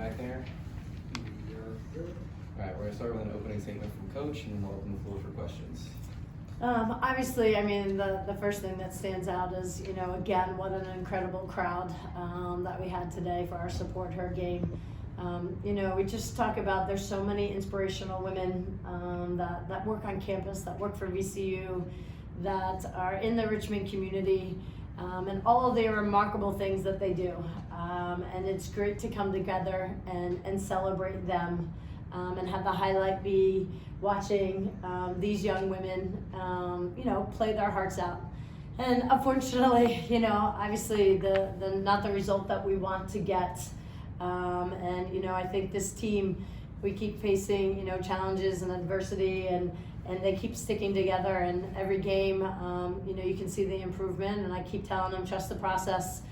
back there. All right, we're gonna start with an opening statement from Coach, and then we'll open the floor for questions. Obviously, I mean, the first thing that stands out is, again, what an incredible crowd that we had today for our SupportHER game. We just talk about there's so many inspirational women that work on campus, that work for VCU, that are in the Richmond community, and all of the remarkable things that they do. And it's great to come together and celebrate them. And have the highlight be watching these young women, play their hearts out. And unfortunately, obviously the not the result that we want to get. I think this team, we keep facing, challenges and adversity, and they keep sticking together. And every game, you can see the improvement. And I keep telling them, trust the process.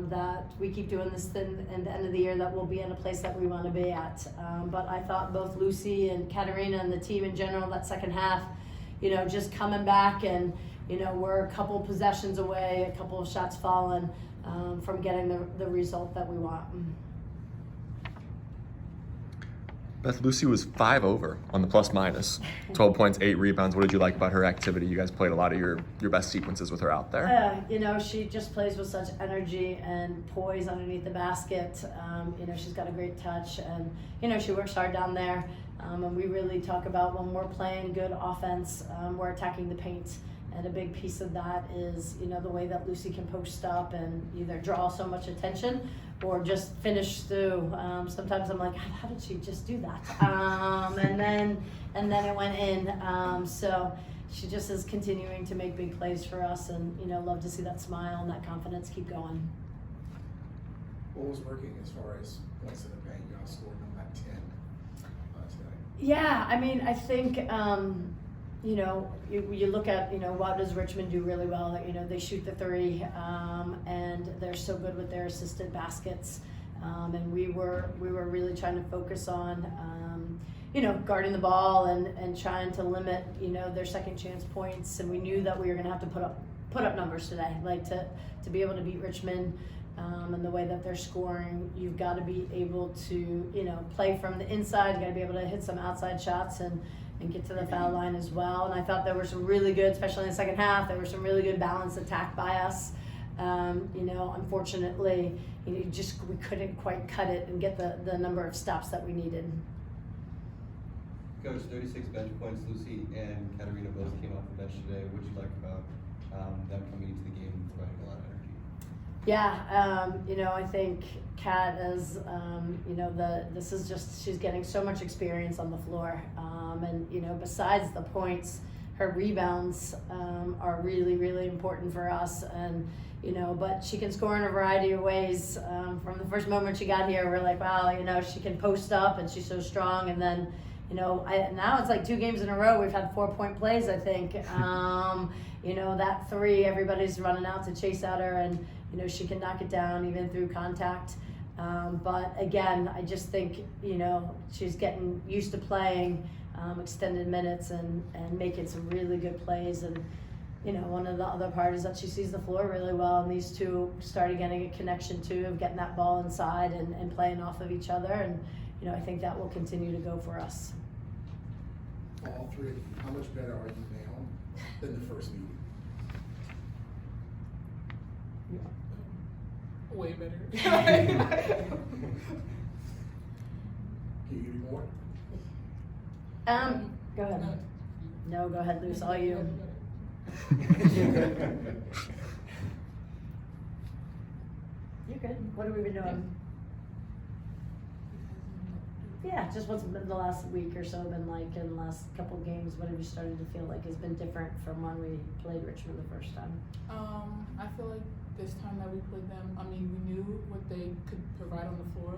That we keep doing this thing, and the end of the year that we'll be in a place that we want to be at. But I thought both Lucy and Katarina and the team in general, that second half, just coming back, and we're a couple possessions away, a couple of shots fallen from getting the result that we want. Beth, Lucy was 5 over on the plus minus, 12 points, 8 rebounds. What did you like about her activity? You guys played a lot of your best sequences with her out there. She just plays with such energy and poise underneath the basket. She's got a great touch, and she works hard down there. And we really talk about when we're playing good offense, we're attacking the paint. And a big piece of that is, the way that Lucy can post up and either draw so much attention or just finish through. Sometimes I'm like, how did she just do that? And then it went in. So she just is continuing to make big plays for us, and love to see that smile and that confidence keep going. What was working as far as points in the paint? You scored them at 10 tonight. Yeah, I mean, I think. You look at, what does Richmond do really well? They shoot the three, and they're so good with their assisted baskets. And we were really trying to focus on, guarding the ball and trying to limit, their second chance points. And we knew that we were going to have to put up numbers today, like to be able to beat Richmond. And the way that they're scoring, you've got to be able to, play from the inside. You got to be able to hit some outside shots and get to the foul line as well. And I thought there were some really good, especially in the second half, there were some really good balanced attack by us. Unfortunately, we couldn't quite cut it and get the number of stops that we needed. Coach, 36 bench points. Lucy and Katarina both came off the bench today. What did you like about them coming into the game and providing a lot of energy? Yeah, I think Kat is, this is just, she's getting so much experience on the floor. And, besides the points, her rebounds are really, really important for us. And, but she can score in a variety of ways. From the first moment she got here, we're like, wow, she can post up and she's so strong. And then, now it's like 2 games in a row we've had 4-point plays, I think. That three, everybody's running out to chase at her, and, she can knock it down even through contact. But again, I just think, she's getting used to playing extended minutes and making some really good plays. And, one of the other part is that she sees the floor really well, and these two started getting a connection too, of getting that ball inside and playing off of each other. And, I think that will continue to go for us. All three of you, how much better are you now than the first meeting? Way better. Can you give me more? Go ahead. No, go ahead, Luce, all you. You're good. What have we been doing? Yeah, just what's been the last week or so been like, in the last couple of games, what have you started to feel like has been different from when we played Richmond the first time? I feel like this time that we played them, we knew what they could provide on the floor,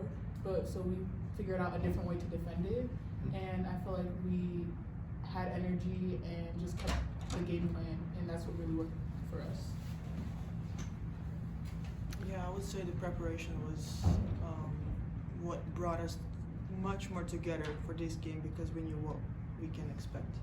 so we figured out a different way to defend it. And I feel like we had energy and just kept the game plan, and that's what really worked for us. Yeah, I would say the preparation was what brought us much more together for this game, because we knew what we can expect.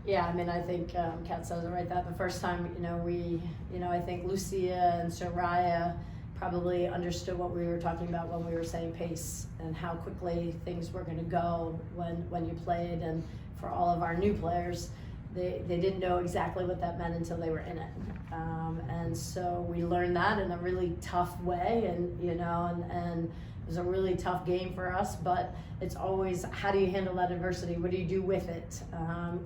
Yeah, I think Kat says it right. That the first time, I think Lucia and Soraya, probably understood what we were talking about when we were saying pace and how quickly things were going to go when you played. And for all of our new players, they didn't know exactly what that meant until they were in it. And so we learned that in a really tough way, and you know, and it was a really tough game for us, but it's always, how do you handle that adversity? What do you do with it?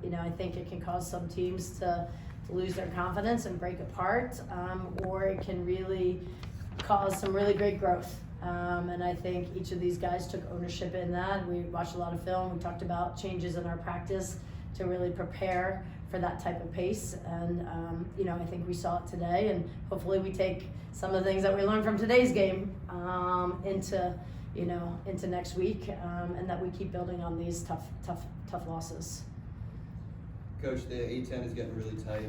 You know, I think it can cause some teams to lose their confidence and break apart, or it can really cause some really great growth. And I think each of these guys took ownership in that. We watched a lot of film. We talked about changes in our practice to really prepare for that type of pace. And, you know, I think we saw it today, and hopefully we take some of the things that we learned from today's game into next week, and that we keep building on these tough losses. Coach, the A-10 is getting really tight.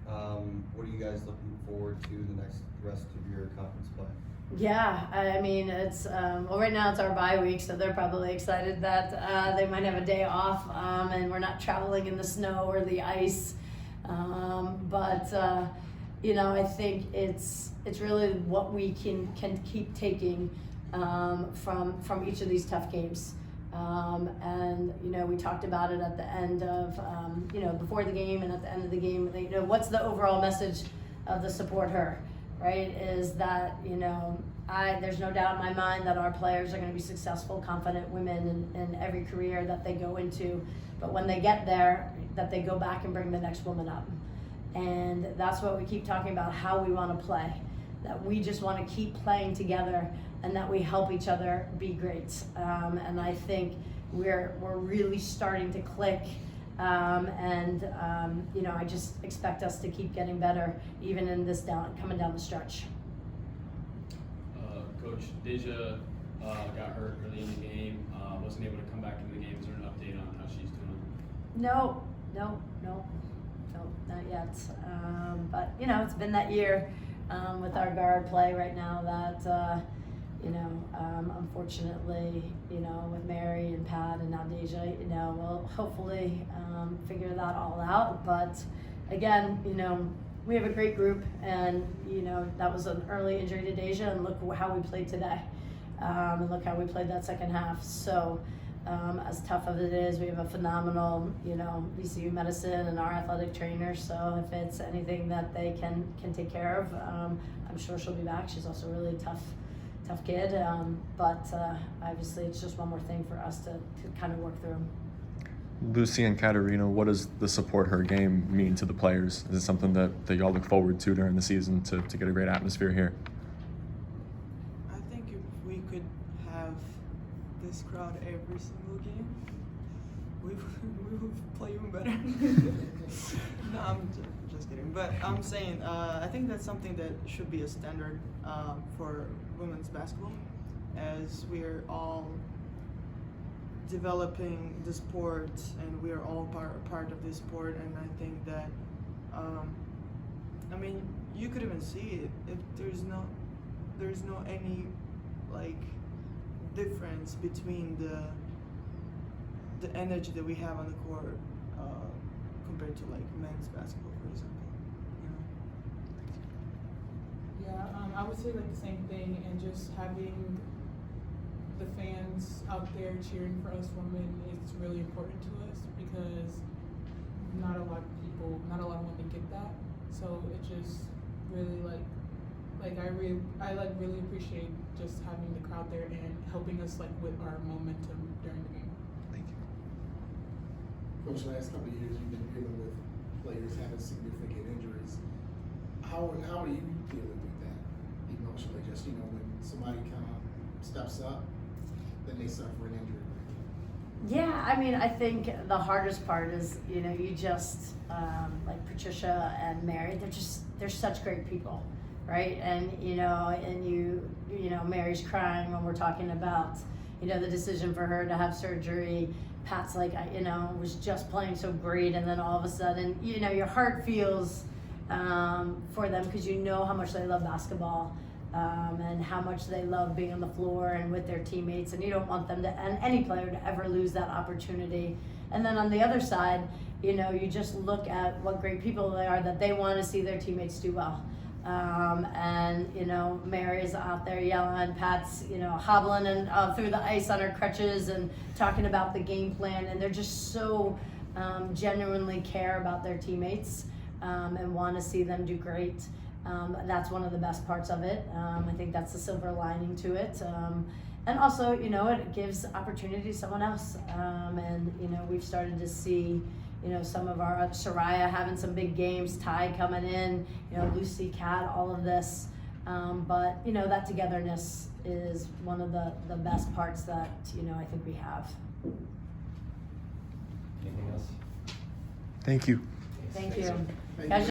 What are you guys looking forward to the rest of your conference play? Yeah, I mean, it's, well, right now it's our bye week, so they're probably excited that they might have a day off, and we're not traveling in the snow or the ice. But you know, I think it's really what we can keep taking from each of these tough games. And you know, we talked about it at the end of, you know, before the game and at the end of the game. You know, what's the overall message of the Support Her, right? Is that, you know, there's no doubt in my mind that our players are going to be successful, confident women in every career that they go into. But when they get there, that they go back and bring the next woman up. And that's what we keep talking about, how we want to play. That we just want to keep playing together, and that we help each other be great. And I think we're really starting to click. You know, I just expect us to keep getting better, even in this coming down the stretch. Coach Deja got hurt early in the game. Wasn't able to come back into the game. Is there an update on how she's doing? No, not yet. But you know, it's been that year with our guard play right now that you know, unfortunately, you know, with Mary and Pat and now Deja, you know, we'll hopefully figure that all out. But again, you know, we have a great group, and you know, that was an early injury to Deja, and look how we played today, and look how we played that second half. So as tough as it is, we have a phenomenal, you know, VCU medicine and our athletic trainer. So if it's anything that they can take care of, I'm sure she'll be back. She's also a really tough kid, but obviously it's just one more thing for us to kind of work through. Lucy and Katarina, what does the Support Her game mean to the players? Is it something that y'all look forward to during the season to get a great atmosphere here? I think if we could have this crowd every single game, we would play even better. No, I'm just kidding. But I'm saying, I think that's something that should be a standard for women's basketball, as we're all developing the sport and we are all part of this sport. And I think that, I mean, you could even see it if there's no any like difference between the energy that we have on the court compared to like men's basketball, for example. You know? Yeah, I would say like the same thing, and just having the fans out there cheering for us women is really important to us, because not a lot of women get that. So it just really I really appreciate just having the crowd there and helping us like with our momentum during the game. Thank you. Coach, the last couple of years you've been dealing with players having significant injuries. How are you dealing with that emotionally? Just, you know, when somebody kind of steps up, then they suffer an injury. Yeah, I mean, I think the hardest part is, you know, you just like Patricia and Mary, they're such great people, right? And you know, Mary's crying when we're talking about, you know, the decision for her to have surgery. Pat's like, you know, was just playing so great, and then all of a sudden, you know, your heart feels for them, because you know how much they love basketball. And how much they love being on the floor and with their teammates, and you don't want them and any player to ever lose that opportunity. And then on the other side, you know, you just look at what great people they are, that they want to see their teammates do well. And, you know, Mary's out there yelling, Pat's, you know, hobbling and through the ice on her crutches and talking about the game plan. And they're just so genuinely care about their teammates and want to see them do great. That's one of the best parts of it. I think that's the silver lining to it. And also, you know, it gives opportunity to someone else. And, you know, we've started to see, you know, some of our, Soraya having some big games, Ty coming in, you know, Lucy, Kat, all of this. But, you know, that togetherness is one of the best parts that, you know, I think we have. Anything else? Thank you. Thank you. Thank Guys, you.